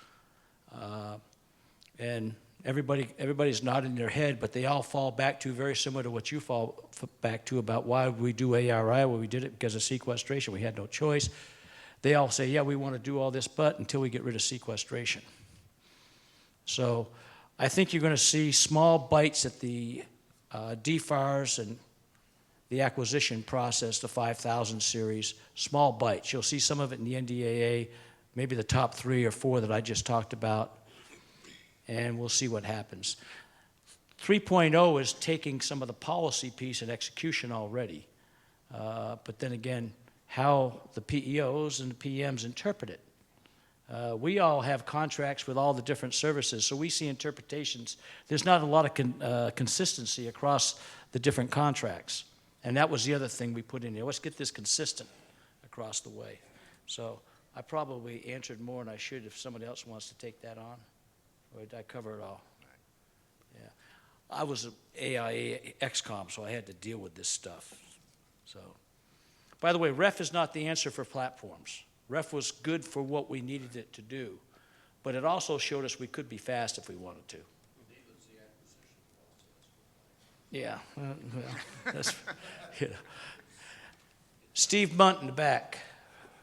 And everybody's nodding their head, but they all fall back to very similar to what you fall back to about why we do ARI. Well, we did it because of sequestration. We had no choice. They all say, yeah, we want to do all this, but until we get rid of sequestration. So I think you're going to see small bites at the DFARS and the acquisition process, the 5,000 series, small bites. You'll see some of it in the NDAA, maybe the top 3 or 4 that I just talked about, and we'll see what happens. 3.0 is taking some of the policy piece and execution already, but then again, how the PEOs and the PMs interpret it. We all have contracts with all the different services, so we see interpretations. There's not a lot of consistency across the different contracts. And that was the other thing we put in there. Let's get this consistent across the way. So I probably answered more than I should if somebody else wants to take that on. Or did I cover it all? Yeah. I was an AIA XCOM, so I had to deal with this stuff. So, by the way, REF is not the answer for platforms. REF was good for what we needed it to do, but it also showed us we could be fast if we wanted to. Yeah, well, that's, Steve Bunt in the back.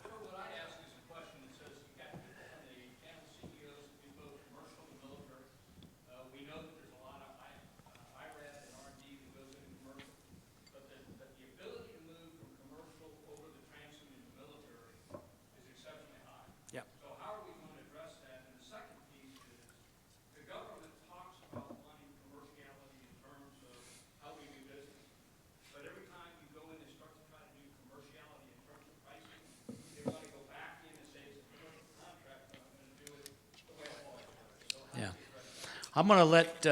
What I ask is a question that says you got the panel CEOs that do both commercial and military. We know that there's a lot of IRAD and R&D that goes into commercial, but the ability to move from commercial over the transom into military is exceptionally high. Yep. So how are we going to address that? And the second piece is the government talks about wanting commerciality in terms of how we do business. But every time you go in and start to try to do commerciality in terms of pricing, they want to go back in and say it's a commercial contract, and I'm going to do it the way I've always done it. So how do Yeah. we address that? I'm going to let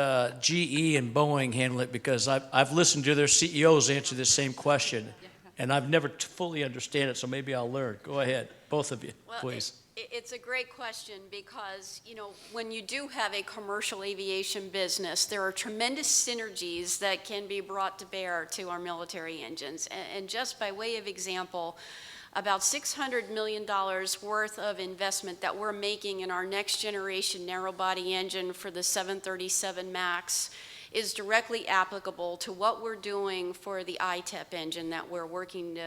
GE and Boeing handle it because I've listened to their CEOs answer this same question, and I've never fully understand it, so maybe I'll learn. Go ahead, both of you, Well, please. It's a great question because, when you do have a commercial aviation business, there are tremendous synergies that can be brought to bear to our military engines. And just by way of example, about $600 million worth of investment that we're making in our next generation narrow-body engine for the 737 MAX is directly applicable to what we're doing for the ITEP engine that we're working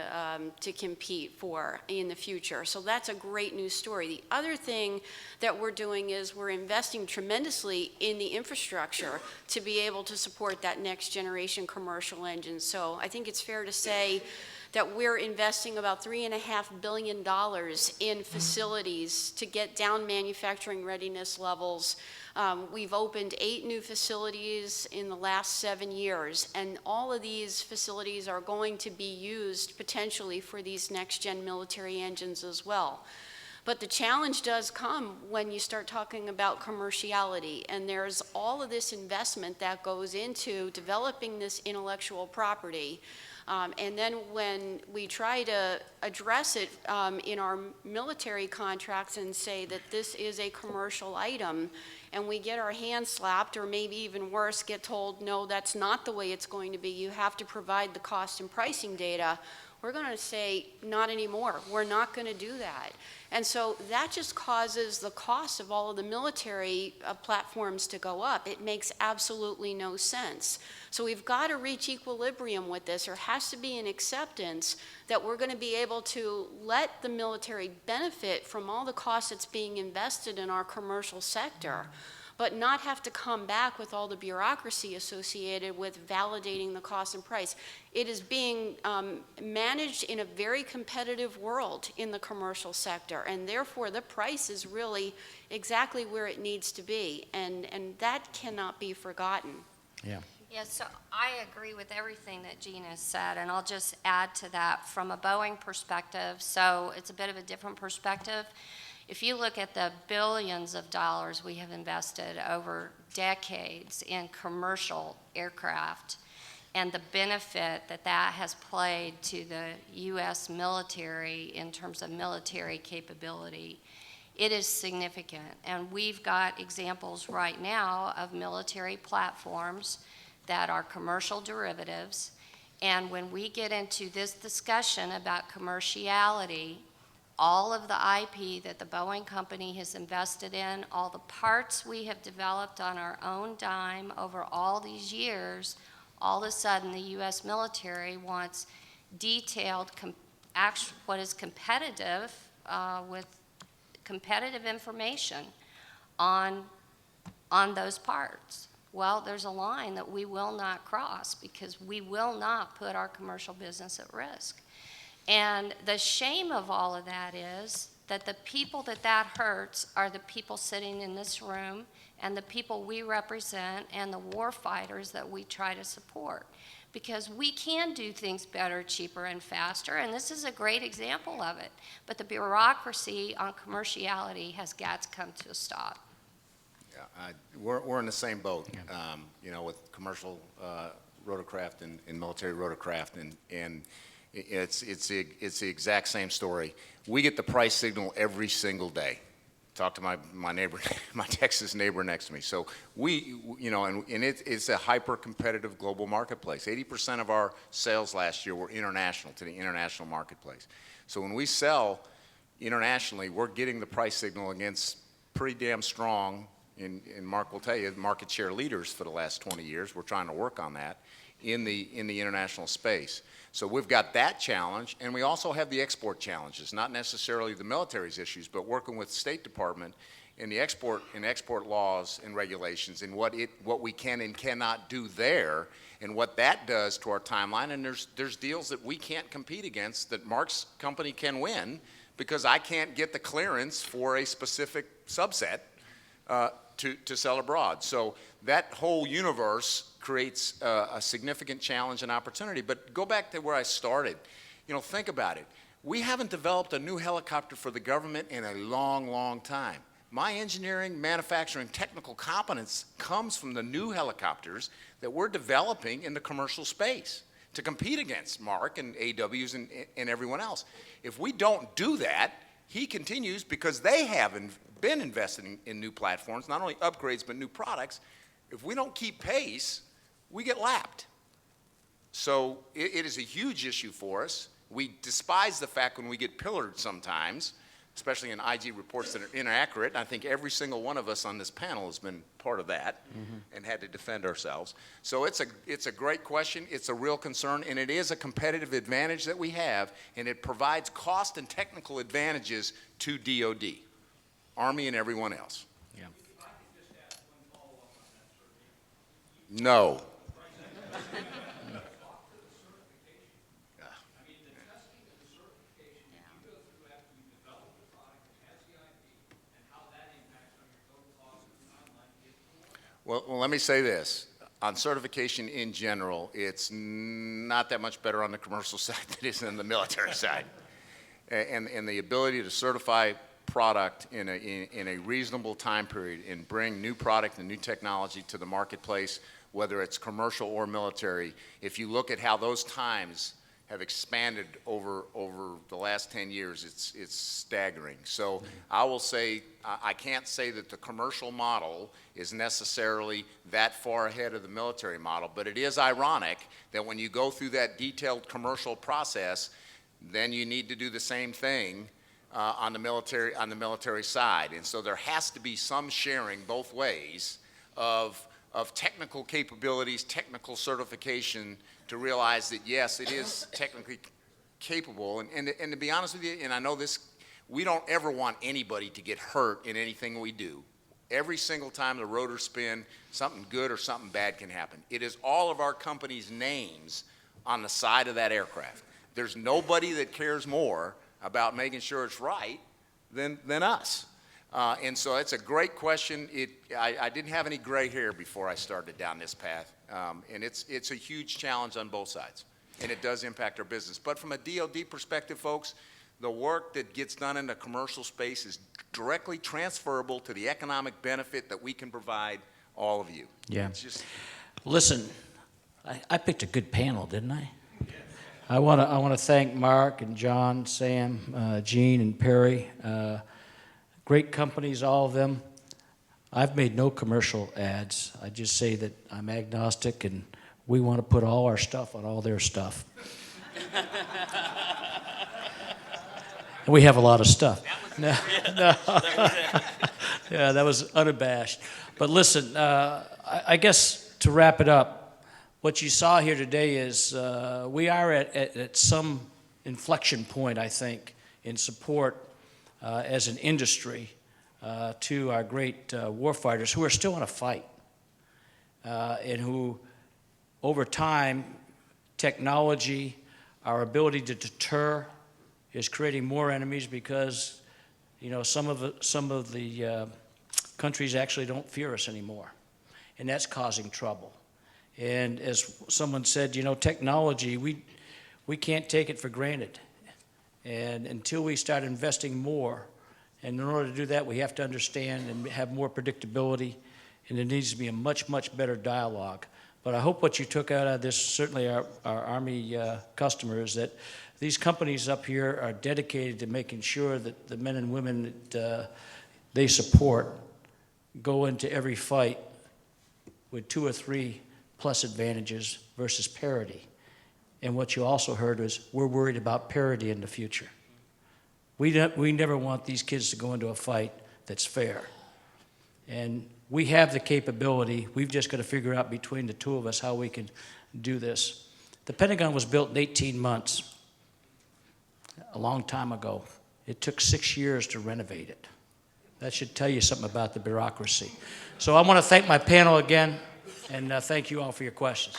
to compete for in the future. So that's a great news story. The other thing that we're doing is we're investing tremendously in the infrastructure to be able to support that next generation commercial engine. So I think it's fair to say that we're investing about $3.5 billion in facilities to get down manufacturing readiness levels. We've opened 8 new facilities in the last 7 years, and all of these facilities are going to be used potentially for these next-gen military engines as well. But the challenge does come when you start talking about commerciality, and there's all of this investment that goes into developing this intellectual property. And then when we try to address it in our military contracts and say that this is a commercial item, and we get our hands slapped, or maybe even worse, get told, no, that's not the way it's going to be, you have to provide the cost and pricing data, we're going to say, not anymore. We're not going to do that. And so that just causes the cost of all of the military platforms to go up. It makes absolutely no sense. So we've got to reach equilibrium with this. There has to be an acceptance that we're going to be able to let the military benefit from all the costs that's being invested in our commercial sector, but not have to come back with all the bureaucracy associated with validating the cost and price. It is being managed in a very competitive world in the commercial sector, and therefore the price is really exactly where it needs to be, and that cannot be forgotten. Yeah. Yes, so I agree with everything that Gina has said, and I'll just add to that from a Boeing perspective. So it's a bit of a different perspective. If you look at the billions of dollars we have invested over decades in commercial aircraft and the benefit that that has played to the U.S. military in terms of military capability, it is significant. And we've got examples right now of military platforms that are commercial derivatives. And when we get into this discussion about commerciality, all of the IP that the Boeing company has invested in, all the parts we have developed on our own dime over all these years, all of a sudden the U.S. military wants detailed, what is competitive, with competitive information on those parts. Well, there's a line that we will not cross because we will not put our commercial business at risk. And the shame of all of that is that the people that hurts are the people sitting in this room and the people we represent and the war fighters that we try to support. Because we can do things better, cheaper, and faster, and this is a great example of it. But the bureaucracy on commerciality has got to come to a stop. Yeah, we're in the same boat, you know, with commercial rotorcraft and military rotorcraft, and it's the exact same story. We get the price signal every single day. Talk to my neighbor, my Texas neighbor next to me. So we, you know, and it's a hyper-competitive global marketplace. 80% of our sales last year were international, to the international marketplace. So when we sell internationally, we're getting the price signal against pretty damn strong, and Marc will tell you, market share leaders for the last 20 years. We're trying to work on that in the international space. So we've got that challenge, and we also have the export challenges, not necessarily the military's issues, but working with the State Department in the export laws and regulations and what we can and cannot do there, and what that does to our timeline. And there's deals that we can't compete against that Marc's company can win because I can't get the clearance for a specific subset to sell abroad. So that whole universe creates a significant challenge and opportunity. But go back to where I started. You know, think about it. We haven't developed a new helicopter for the government in a long, long time. My engineering, manufacturing, technical competence comes from the new helicopters that we're developing in the commercial space to compete against Marc and AWs and everyone else. If we don't do that, he continues, because they haven't been investing in new platforms, not only upgrades, but new products. If we don't keep pace, we get lapped. So it is a huge issue for us. We despise the fact when we get pillared sometimes, especially in IG reports that are inaccurate. And I think every single one of us on this panel has been part of that and had to defend ourselves. So it's a great question. It's a real concern, and it is a competitive advantage that we have, and it provides cost and technical advantages to DOD, Army, and everyone else. Yeah. No. Well, let me say this. On certification in general, it's not that much better on the commercial side than it is on the military side. And the ability to certify product in a reasonable time period and bring new product and new technology to the marketplace, whether it's commercial or military, if you look at how those times have expanded over the last 10 years, it's staggering. So I will say, I can't say that the commercial model is necessarily that far ahead of the military model, but it is ironic that when you go through that detailed commercial process, then you need to do the same thing on the military side. And so there has to be some sharing both ways of technical capabilities, technical certification, to realize that, yes, it is technically capable. And to be honest with you, and I know this, we don't ever want anybody to get hurt in anything we do. Every single time the rotors spin, something good or something bad can happen. It is all of our company's names on the side of that aircraft. There's nobody that cares more about making sure it's right than us. And so it's a great question. I didn't have any gray hair before I started down this path. And it's a huge challenge on both sides, and it does impact our business. But from a DoD perspective, folks, the work that gets done in the commercial space is directly transferable to the economic benefit that we can provide all of you. Yeah. It's just, Listen, I picked a good panel, didn't I? I want to thank Marc and John, Sam, Gene, and Peri. Great companies, all of them. I've made no commercial ads. I just say that I'm agnostic, and we want to put all our stuff on all their stuff. And we have a lot of stuff. No. Yeah, that was unabashed. But listen, I guess to wrap it up, what you saw here today is we are at some inflection point, I think, in support as an industry to our great warfighters who are still in a fight and who, over time, technology, our ability to deter is creating more enemies because, you know, some of the countries actually don't fear us anymore, and that's causing trouble. And as someone said, you know, technology, we can't take it for granted. And until we start investing more, and in order to do that, we have to understand and have more predictability, and there needs to be a much, much better dialogue. But I hope what you took out of this, certainly our Army customers, that these companies up here are dedicated to making sure that the men and women that they support go into every fight with 2 or 3 plus advantages versus parity. And what you also heard was we're worried about parity in the future. We never want these kids to go into a fight that's fair. And we have the capability. We've just got to figure out between the two of us how we can do this. The Pentagon was built in 18 months, a long time ago. It took 6 years to renovate it. That should tell you something about the bureaucracy. So I want to thank my panel again, and thank you all for your questions.